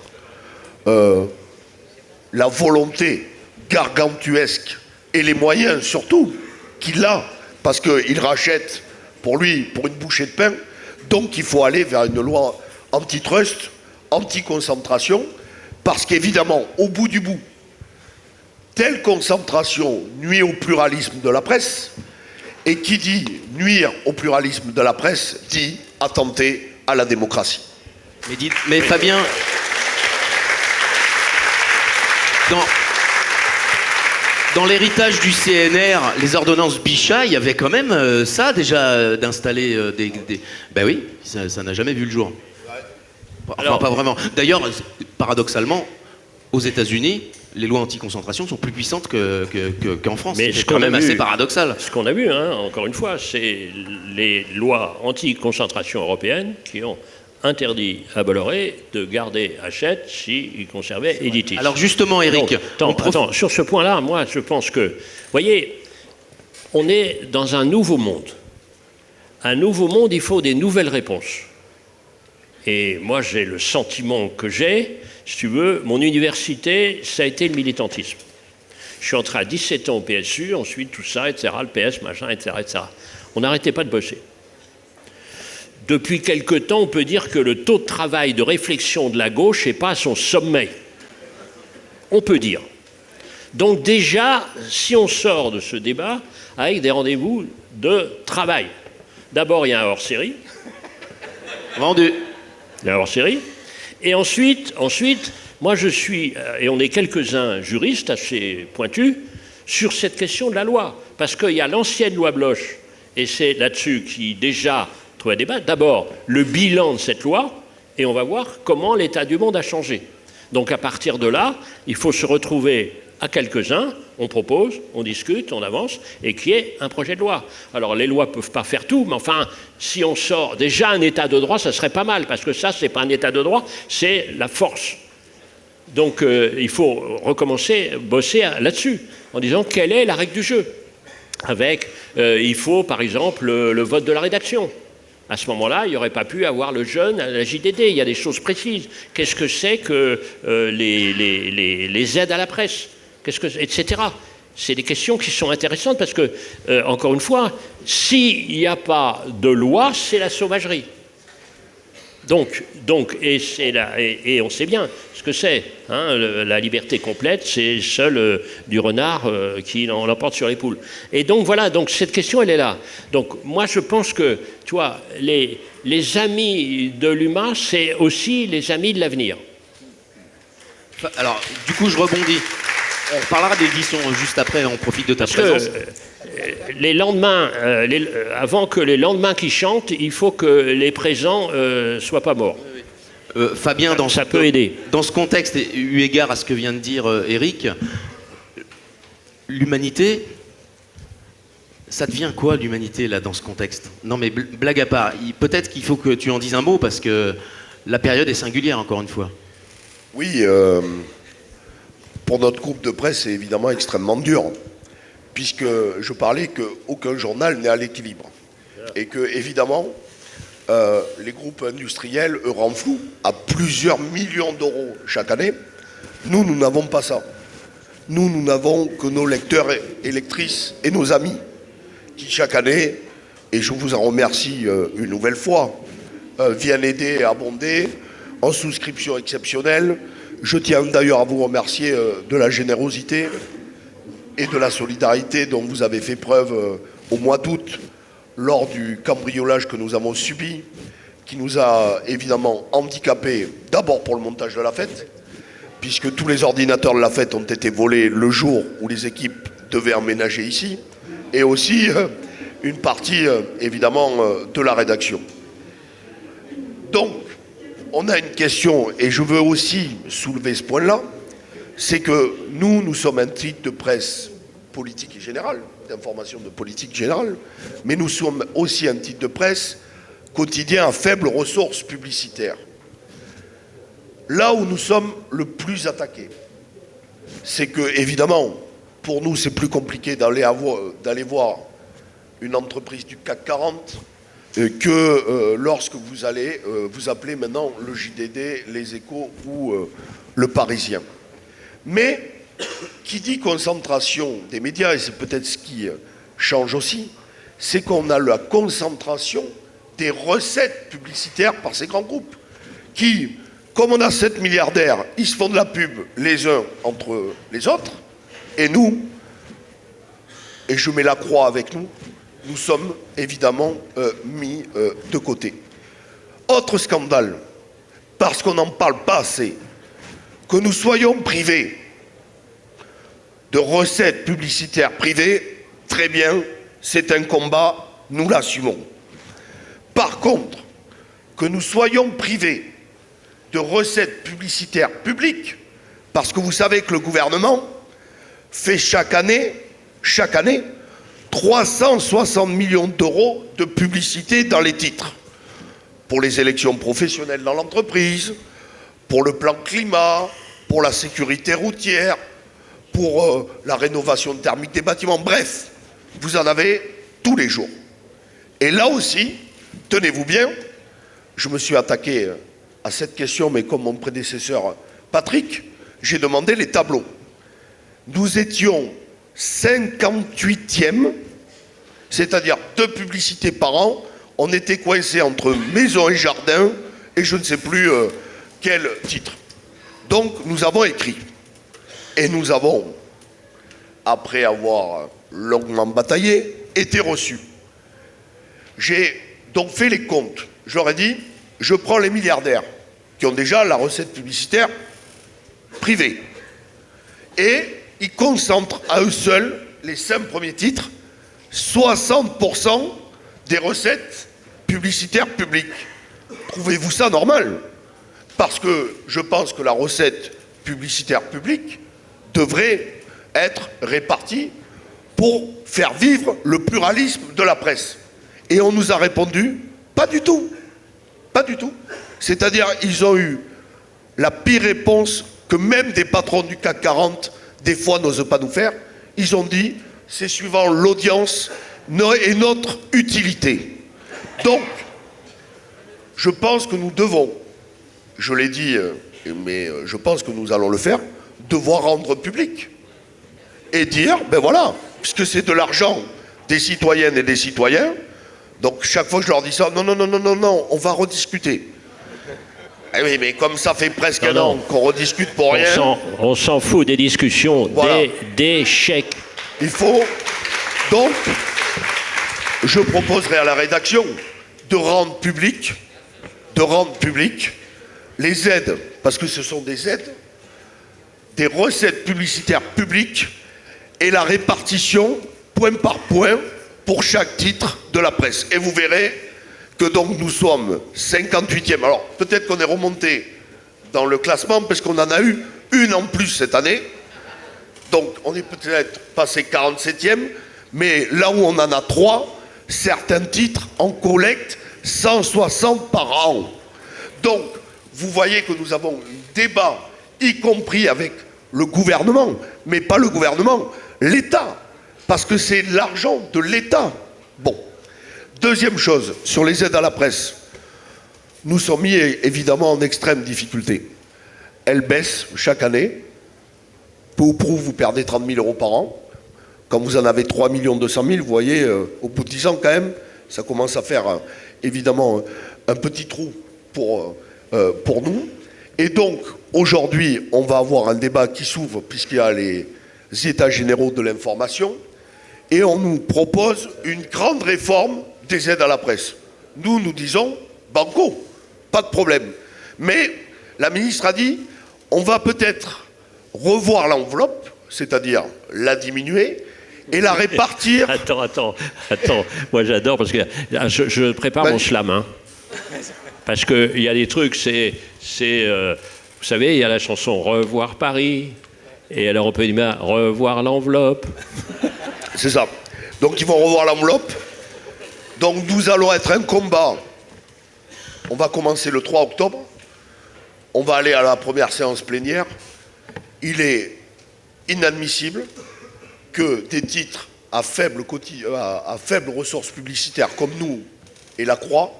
la volonté gargantuesque et les moyens surtout qu'il a, parce qu'il rachète pour lui, pour une bouchée de pain. Donc il faut aller vers une loi antitrust, anti-concentration, parce qu'évidemment, au bout du bout, telle concentration nuit au pluralisme de la presse, et qui dit nuire au pluralisme de la presse dit attenter à la démocratie. Mais Fabien, dans l'héritage du CNR, les ordonnances Bichat, il y avait quand même ça déjà d'installer des... Ben oui, ça n'a jamais vu le jour. Enfin, alors, pas vraiment. D'ailleurs, paradoxalement, aux États-Unis, les lois anti-concentration sont plus puissantes qu'en France. Mais c'est quand même assez paradoxal. Ce qu'on a vu, hein, encore une fois, c'est les lois anti-concentration européennes qui ont interdit à Bolloré de garder Hachette s'il conservait Editis. Alors justement, Eric... Attends, sur ce point-là, moi, je pense que... Vous voyez, on est dans un nouveau monde. Un nouveau monde, il faut des nouvelles réponses. Et moi, j'ai le sentiment que j'ai, si tu veux, mon université, ça a été le militantisme. Je suis entré à 17 ans au PSU, ensuite tout ça, etc., le PS, machin, etc., etc. On n'arrêtait pas de bosser. Depuis quelque temps, on peut dire que le taux de travail, de réflexion de la gauche n'est pas à son sommet. On peut dire. Donc déjà, si on sort de ce débat avec des rendez-vous de travail, d'abord il y a un hors-série. Vendu. Il y a un hors-série. Et ensuite, moi je suis, et on est quelques-uns juristes assez pointus, sur cette question de la loi. Parce qu'il y a l'ancienne loi Bloch, et c'est là-dessus qui déjà... trouver un débat. D'abord, le bilan de cette loi, et on va voir comment l'état du monde a changé. Donc à partir de là, il faut se retrouver à quelques-uns, on propose, on discute, on avance, et qu'il y ait un projet de loi. Alors les lois ne peuvent pas faire tout, mais enfin, si on sort déjà un état de droit, ça serait pas mal, parce que ça, c'est pas un état de droit, c'est la force. Donc il faut recommencer, bosser là-dessus, en disant quelle est la règle du jeu. Avec, il faut par exemple le vote de la rédaction. À ce moment-là, il n'y aurait pas pu avoir le jeune à la JDD. Il y a des choses précises. Qu'est-ce que c'est que les aides à la presse, etc. C'est des questions qui sont intéressantes parce que, encore une fois, s'il n'y a pas de loi, c'est la sauvagerie. Et on sait bien ce que c'est. Hein, la liberté complète, c'est seul du renard qui l'emporte sur les poules. Et donc voilà, donc cette question, elle est là. Donc moi, je pense que, tu vois, les amis de l'humain, c'est aussi les amis de l'avenir. Alors, du coup, je rebondis. On parlera d'édition juste après, on profite de ta présence. Les lendemains, avant que les lendemains qui chantent, il faut que les présents soient pas morts. Fabien, ça peut aider. Dans ce contexte, et eu égard à ce que vient de dire Eric, l'humanité, ça devient quoi l'humanité là dans ce contexte? Non mais blague à part, peut-être qu'il faut que tu en dises un mot parce que la période est singulière encore une fois. Oui, pour notre groupe de presse, c'est évidemment extrêmement dur. Puisque je parlais qu'aucun journal n'est à l'équilibre. Et que, évidemment, les groupes industriels, eux, renflouent à plusieurs millions d'euros chaque année. Nous n'avons pas ça. Nous n'avons que nos lecteurs et lectrices et nos amis qui, chaque année, et je vous en remercie une nouvelle fois, viennent aider et abonder en souscription exceptionnelle. Je tiens d'ailleurs à vous remercier de la générosité et de la solidarité dont vous avez fait preuve au mois d'août lors du cambriolage que nous avons subi, qui nous a évidemment handicapés d'abord pour le montage de la fête, puisque tous les ordinateurs de la fête ont été volés le jour où les équipes devaient emménager ici, et aussi une partie évidemment de la rédaction. Donc, on a une question, et je veux aussi soulever ce point-là, c'est que nous sommes un titre de presse politique et générale, d'information de politique générale, mais nous sommes aussi un titre de presse quotidien à faibles ressources publicitaires. Là où nous sommes le plus attaqués, c'est que, évidemment, pour nous, c'est plus compliqué d'aller voir une entreprise du CAC 40 que lorsque vous allez vous appelez maintenant le JDD, les Échos ou le Parisien. Mais qui dit concentration des médias, et c'est peut-être ce qui change aussi, c'est qu'on a la concentration des recettes publicitaires par ces grands groupes qui, comme on a 7 milliardaires, ils se font de la pub les uns entre les autres, et nous, et je mets la croix avec nous, nous sommes évidemment mis de côté. Autre scandale, parce qu'on n'en parle pas assez, que nous soyons privés de recettes publicitaires privées, très bien, c'est un combat, nous l'assumons. Par contre, que nous soyons privés de recettes publicitaires publiques, parce que vous savez que le gouvernement fait chaque année 360 millions d'euros de publicité dans les titres, pour les élections professionnelles dans l'entreprise, pour le plan climat, pour la sécurité routière, pour la rénovation thermique des bâtiments, bref, vous en avez tous les jours. Et là aussi, tenez-vous bien, je me suis attaqué à cette question, mais comme mon prédécesseur Patrick, j'ai demandé les tableaux. Nous étions 58e, c'est-à-dire 2 publicités par an. On était coincés entre maison et jardin, et je ne sais plus quel titre. Donc nous avons écrit, et nous avons, après avoir longuement bataillé, été reçus. J'ai donc fait les comptes. J'aurais dit, je prends les milliardaires qui ont déjà la recette publicitaire privée. Et ils concentrent à eux seuls, les 5 premiers titres, 60% des recettes publicitaires publiques. Trouvez-vous ça normal? Parce que je pense que la recette publicitaire publique devrait être répartie pour faire vivre le pluralisme de la presse. Et on nous a répondu, pas du tout. Pas du tout. C'est-à-dire, ils ont eu la pire réponse que même des patrons du CAC 40, des fois, n'osent pas nous faire. Ils ont dit, c'est suivant l'audience et notre utilité. Donc, je pense que nous devons, je l'ai dit, mais je pense que nous allons le faire, devoir rendre public. Et dire, ben voilà, puisque c'est de l'argent des citoyennes et des citoyens, donc chaque fois que je leur dis ça, non, on va rediscuter. Eh oui, mais comme ça fait presque un an qu'on rediscute pour rien. On s'en fout des discussions, voilà. des chèques. Il faut donc, je proposerai à la rédaction de rendre public les aides, parce que ce sont des aides, des recettes publicitaires publiques et la répartition point par point pour chaque titre de la presse. Et vous verrez que donc nous sommes 58e. Alors peut-être qu'on est remonté dans le classement parce qu'on en a eu une en plus cette année. Donc on est peut-être passé 47e, mais là où on en a 3, certains titres en collectent 160 par an. Donc vous voyez que nous avons un débat, y compris avec le gouvernement, mais pas le gouvernement, l'État, parce que c'est l'argent de l'État. Bon. Deuxième chose, sur les aides à la presse, nous sommes mis évidemment en extrême difficulté. Elles baissent chaque année. Peu ou prou, vous perdez 30 000 euros par an. Quand vous en avez 3 200 000, vous voyez, au bout de 10 ans quand même, ça commence à faire évidemment un petit trou pour nous. Et donc, aujourd'hui, on va avoir un débat qui s'ouvre puisqu'il y a les états généraux de l'information. Et on nous propose une grande réforme des aides à la presse. Nous disons, banco, pas de problème. Mais la ministre a dit, on va peut-être revoir l'enveloppe, c'est-à-dire la diminuer, et la répartir... Attends. Moi j'adore, parce que je prépare mon slam. Hein. Parce qu'il y a des trucs, vous savez, il y a la chanson « Revoir Paris ». Et alors on peut dire, revoir l'enveloppe. C'est ça. Donc ils vont revoir l'enveloppe. Donc nous allons être un combat. On va commencer le 3 octobre. On va aller à la première séance plénière. Il est inadmissible que des titres à faible ressources publicitaires comme nous et la Croix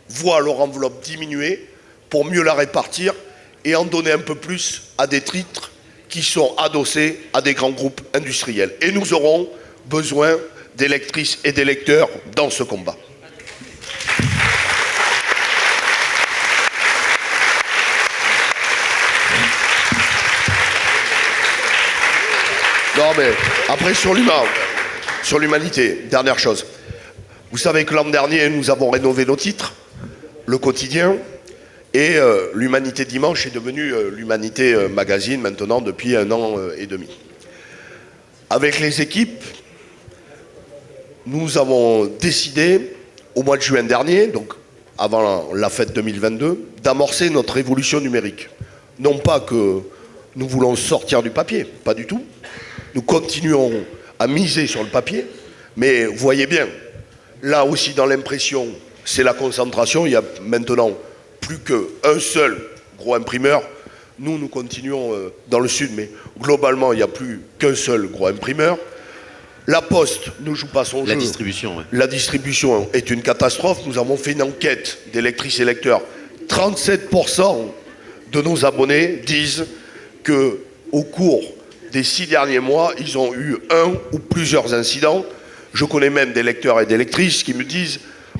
voient leur enveloppe diminuer pour mieux la répartir et en donner un peu plus à des titres qui sont adossés à des grands groupes industriels. Et nous aurons besoin des lectrices et des lecteurs dans ce combat. Non mais après sur l'humanité, dernière chose. Vous savez que l'an dernier nous avons rénové nos titres, le quotidien, et l'Humanité Dimanche est devenue l'Humanité Magazine maintenant depuis 1 an et demi. Avec les équipes, nous avons décidé au mois de juin dernier, donc avant la fête 2022, d'amorcer notre révolution numérique. Non pas que nous voulons sortir du papier, pas du tout. Nous continuons à miser sur le papier, mais vous voyez bien, là aussi dans l'impression, c'est la concentration. Il y a maintenant plus qu'un seul gros imprimeur. Nous continuons dans le sud, mais globalement, il n'y a plus qu'un seul gros imprimeur. La Poste ne joue pas son jeu. La distribution, ouais. La distribution est une catastrophe. Nous avons fait une enquête des lectrices et lecteurs. 37% de nos abonnés disent qu'au cours des 6 derniers mois, ils ont eu un ou plusieurs incidents. Je connais même des lecteurs et des lectrices qui me disent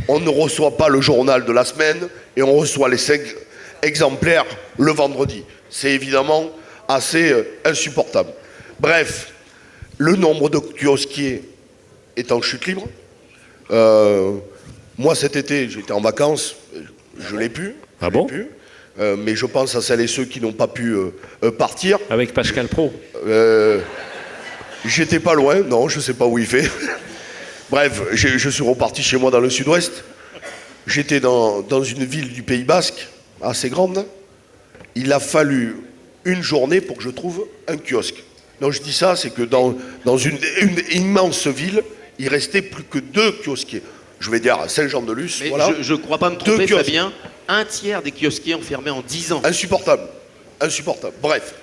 on ne reçoit pas le journal de la semaine et on reçoit les 5 exemplaires le vendredi. C'est évidemment assez insupportable. Bref, le nombre de kiosquiers est en chute libre. Moi cet été, j'étais en vacances, je l'ai pu. Ah bon ? Mais je pense à celles et ceux qui n'ont pas pu partir. Avec Pascal Praud. J'étais pas loin, non, je sais pas où il fait. Bref, je suis reparti chez moi dans le sud-ouest. J'étais dans une ville du Pays Basque, assez grande. Il a fallu une journée pour que je trouve un kiosque. Non, je dis ça, c'est que dans une immense ville, il restait plus que 2 kiosquiers. Je vais dire à Saint-Jean-de-Luz, voilà. Je ne crois pas me tromper, Fabien. Un tiers des kiosquiers ont fermé en 10 ans. Insupportable. Insupportable. Bref.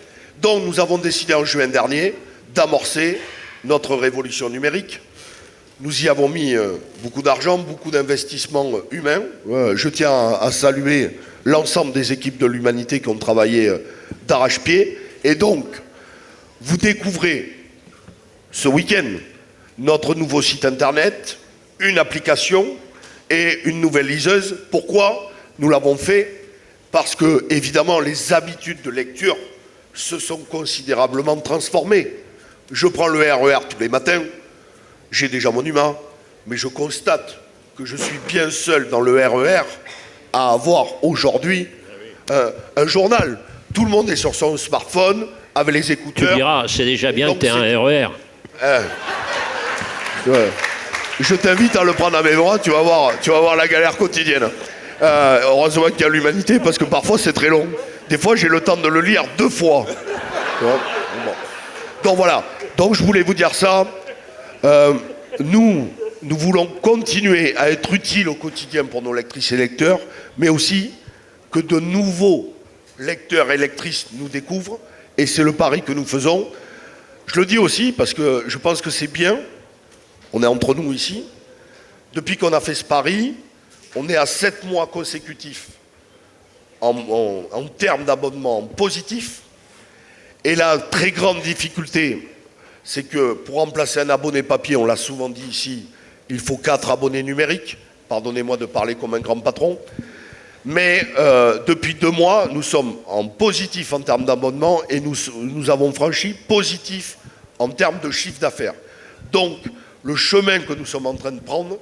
Donc nous avons décidé en juin dernier d'amorcer notre révolution numérique. Nous y avons mis beaucoup d'argent, beaucoup d'investissements humains. Je tiens à saluer l'ensemble des équipes de l'Humanité qui ont travaillé d'arrache-pied. Et donc, vous découvrez ce week-end notre nouveau site internet, une application et une nouvelle liseuse. Pourquoi nous l'avons fait? Parce que, évidemment, les habitudes de lecture se sont considérablement transformées. Je prends le RER tous les matins, j'ai déjà mon humain, mais je constate que je suis bien seul dans le RER à avoir aujourd'hui un journal. Tout le monde est sur son smartphone, avec les écouteurs. Tu diras, c'est déjà bien que tu aies un RER. Je t'invite à le prendre à mes bras, tu vas voir la galère quotidienne. Heureusement qu'il y a l'Humanité, parce que parfois c'est très long. Des fois, j'ai le temps de le lire 2 fois. Bon. Donc voilà. Donc je voulais vous dire ça. Nous voulons continuer à être utiles au quotidien pour nos lectrices et lecteurs, mais aussi que de nouveaux lecteurs et lectrices nous découvrent. Et c'est le pari que nous faisons. Je le dis aussi parce que je pense que c'est bien. On est entre nous ici. Depuis qu'on a fait ce pari, on est à 7 mois consécutifs en termes d'abonnement positif. Et la très grande difficulté, c'est que pour remplacer un abonné papier, on l'a souvent dit ici, il faut 4 abonnés numériques. Pardonnez-moi de parler comme un grand patron. Mais depuis 2 mois, nous sommes en positif en termes d'abonnement et nous avons franchi positif en termes de chiffre d'affaires. Donc, le chemin que nous sommes en train de prendre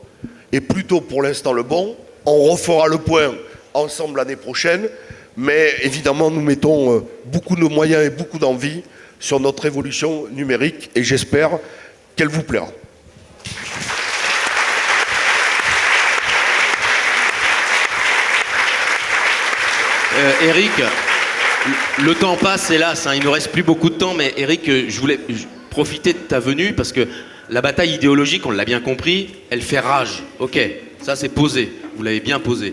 est plutôt pour l'instant le bon. On refera le point ensemble l'année prochaine, mais évidemment, nous mettons beaucoup de moyens et beaucoup d'envie sur notre évolution numérique et j'espère qu'elle vous plaira. Eric, Le temps passe, hélas, hein, il nous reste plus beaucoup de temps, mais Eric, je voulais profiter de ta venue parce que la bataille idéologique, on l'a bien compris, elle fait rage. Ok, ça c'est posé, vous l'avez bien posé.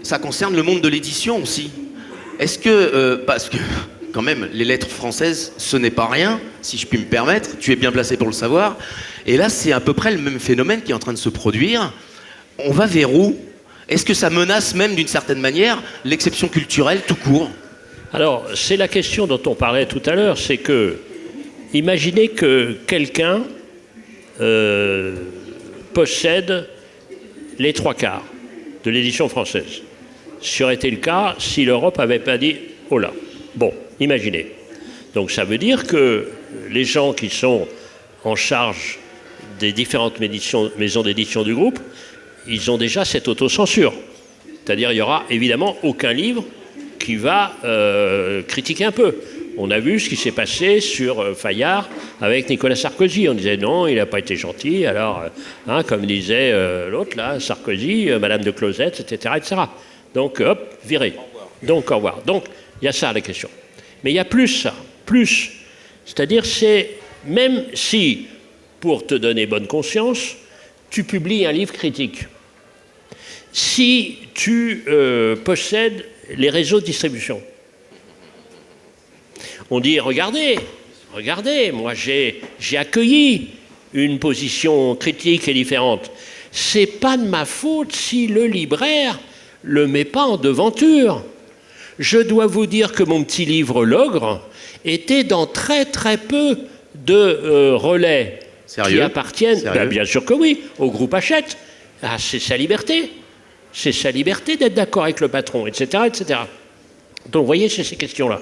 Ça concerne le monde de l'édition aussi. Est-ce que, parce que quand même, les lettres françaises, ce n'est pas rien, si je puis me permettre, tu es bien placé pour le savoir, et là c'est à peu près le même phénomène qui est en train de se produire. On va vers où? Est-ce que ça menace même d'une certaine manière l'exception culturelle tout court? Alors, c'est la question dont on parlait tout à l'heure, c'est que, imaginez que quelqu'un possède les 3/4 de l'édition française. Ce aurait été le cas si l'Europe n'avait pas dit « oh là ». Bon, imaginez. Donc ça veut dire que les gens qui sont en charge des différentes maisons d'édition du groupe, ils ont déjà cette autocensure. C'est-à-dire il n'y aura évidemment aucun livre qui va critiquer un peu. On a vu ce qui s'est passé sur Fayard avec Nicolas Sarkozy. On disait non, il n'a pas été gentil. Alors, comme disait l'autre là, Sarkozy, Madame de Closette, etc., etc. Donc, hop, viré. Donc, au revoir. Donc, il y a ça la question. Mais il y a plus ça, plus. C'est-à-dire, c'est même si, pour te donner bonne conscience, tu publies un livre critique, si tu possèdes les réseaux de distribution, on dit, regardez, moi j'ai accueilli une position critique et différente. C'est pas de ma faute si le libraire le met pas en devanture. Je dois vous dire que mon petit livre L'Ogre était dans très très peu de relais. Sérieux? Qui appartiennent, bien sûr que oui, au groupe Hachette. Ah, c'est sa liberté. C'est sa liberté d'être d'accord avec le patron, etc., etc. Donc, vous voyez, c'est ces questions-là.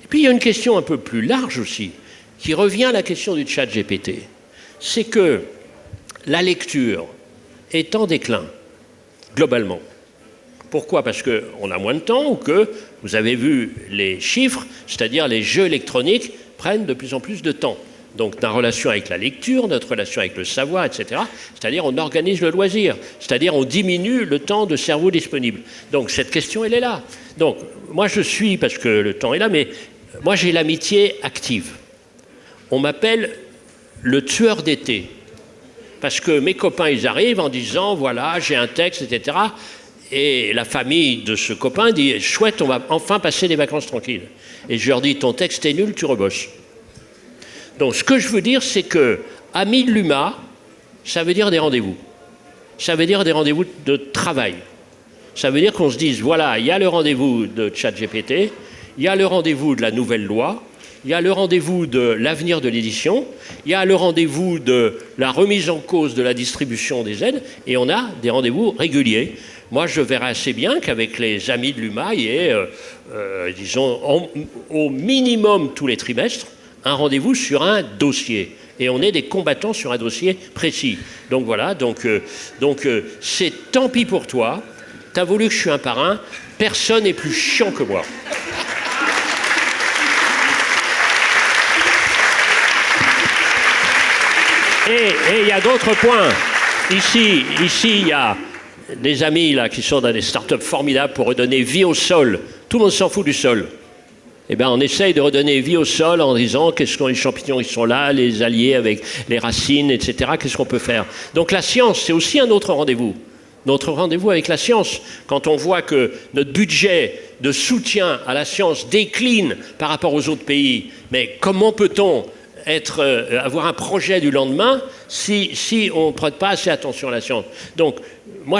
Et puis, il y a une question un peu plus large aussi, qui revient à la question du chat GPT. C'est que la lecture est en déclin, globalement. Pourquoi? Parce qu'on a moins de temps ou que, vous avez vu les chiffres, c'est-à-dire les jeux électroniques prennent de plus en plus de temps. Donc, notre relation avec la lecture, notre relation avec le savoir, etc. C'est-à-dire, on organise le loisir. C'est-à-dire, on diminue le temps de cerveau disponible. Donc, cette question, elle est là. Donc, moi, je suis, parce que le temps est là, mais moi, j'ai l'amitié active. On m'appelle le tueur d'été. Parce que mes copains, ils arrivent en disant, voilà, j'ai un texte, etc. Et la famille de ce copain dit, chouette, on va enfin passer des vacances tranquilles. Et je leur dis, ton texte est nul, tu rebosses. Donc, ce que je veux dire, c'est que Amis de l'UMA, ça veut dire des rendez-vous. Ça veut dire des rendez-vous de travail. Ça veut dire qu'on se dise, voilà, il y a le rendez-vous de ChatGPT, il y a le rendez-vous de la nouvelle loi, il y a le rendez-vous de l'avenir de l'édition, il y a le rendez-vous de la remise en cause de la distribution des aides, et on a des rendez-vous réguliers. Moi, je verrais assez bien qu'avec les Amis de l'UMA, il y ait, disons, au minimum tous les trimestres, un rendez-vous sur un dossier. Et on est des combattants sur un dossier précis. Donc voilà, c'est tant pis pour toi. T'as voulu que je suis un parrain. Personne n'est plus chiant que moi. Et il y a d'autres points. Ici, il y a des amis là, qui sont dans des startups formidables pour redonner vie au sol. Tout le monde s'en fout du sol. Eh bien, on essaye de redonner vie au sol en disant qu'est-ce que les champignons, ils sont là, les alliés avec les racines, etc. Qu'est-ce qu'on peut faire? Donc la science, c'est aussi un autre rendez-vous. Notre rendez-vous avec la science. Quand on voit que notre budget de soutien à la science décline par rapport aux autres pays, mais comment peut-on avoir un projet du lendemain si on ne prête pas assez attention à la science? Donc, moi,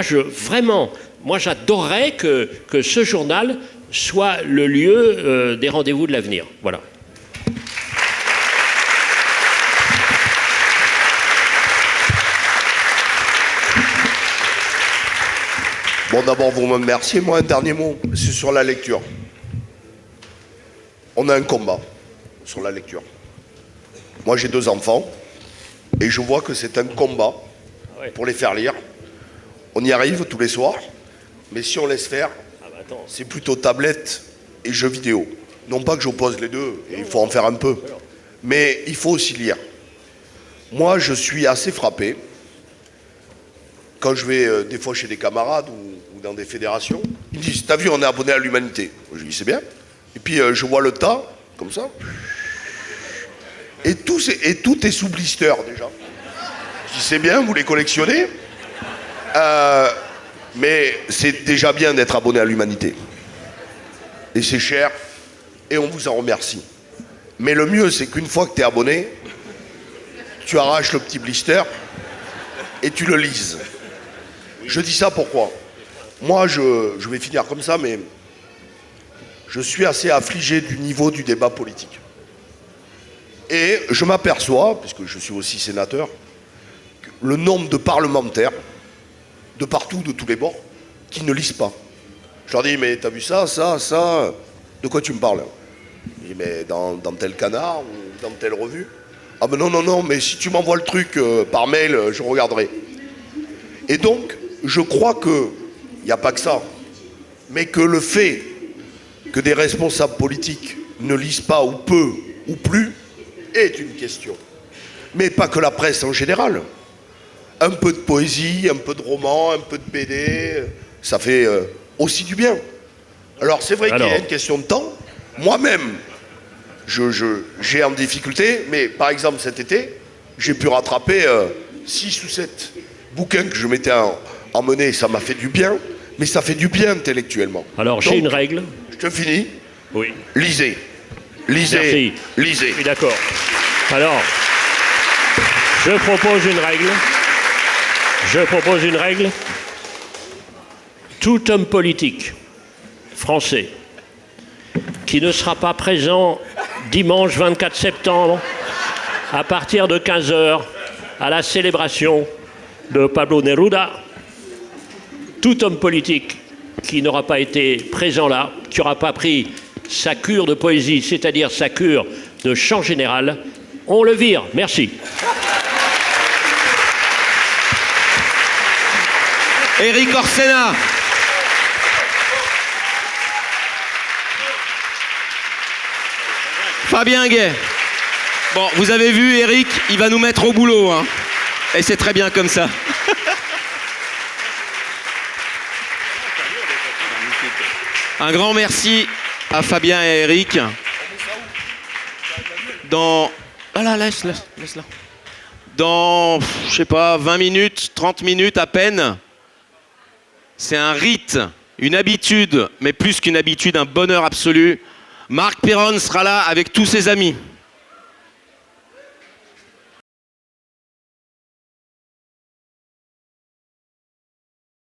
j'adorerais que ce journal soit le lieu des rendez-vous de l'avenir. Voilà. Bon, d'abord, vous me remerciez. Moi, un dernier mot, c'est sur la lecture. On a un combat sur la lecture. Moi, j'ai 2 enfants et je vois que c'est un combat pour les faire lire. On y arrive tous les soirs, mais si on laisse faire, c'est plutôt tablette et jeux vidéo. Non pas que j'oppose les deux, et il faut en faire un peu, mais il faut aussi lire. Moi, je suis assez frappé quand je vais des fois chez des camarades ou dans des fédérations. Ils me disent, t'as vu, on est abonné à l'Humanité. Je dis, c'est bien, Et puis je vois le tas, comme ça. Et tout est sous blister déjà. Je dis c'est bien, vous les collectionnez. Mais c'est déjà bien d'être abonné à l'Humanité. Et c'est cher. Et on vous en remercie. Mais le mieux, c'est qu'une fois que tu es abonné, tu arraches le petit blister et tu le lises. Je dis ça pourquoi? Moi, je vais finir comme ça, mais je suis assez affligé du niveau du débat politique. Et je m'aperçois, puisque je suis aussi sénateur, que le nombre de parlementaires, de partout, de tous les bords, qui ne lisent pas. Je leur dis, mais t'as vu ça, de quoi tu me parles? Je dis, mais dans tel canard ou dans telle revue? Ah ben non, mais si tu m'envoies le truc par mail, je regarderai. Et donc, je crois qu'il n'y a pas que ça, mais que le fait que des responsables politiques ne lisent pas ou peu ou plus est une question. Mais pas que la presse en général. Un peu de poésie, un peu de roman, un peu de BD, ça fait aussi du bien. Alors c'est vrai qu'il y a une question de temps. Moi-même, j'ai en difficulté, mais par exemple cet été, j'ai pu rattraper 6 ou 7 bouquins que je m'étais emmenés et ça m'a fait du bien, mais ça fait du bien intellectuellement. Alors j'ai une règle. Je te finis. Oui. Lisez. Merci. Lisez. Je suis d'accord. Alors, je propose une règle. Tout homme politique français qui ne sera pas présent dimanche 24 septembre à partir de 15h à la célébration de Pablo Neruda, tout homme politique qui n'aura pas été présent là, qui n'aura pas pris sa cure de poésie, c'est-à-dire sa cure de chant général, on le vire. Merci. Éric Orsena. Fabien Gay. Bon, vous avez vu, Éric, il va nous mettre au boulot, hein. Et c'est très bien comme ça. Un grand merci à Fabien et Éric. Laisse-la. Dans, je sais pas, 20 minutes, 30 minutes à peine, c'est un rite, une habitude, mais plus qu'une habitude, un bonheur absolu. Marc Péronne sera là avec tous ses amis.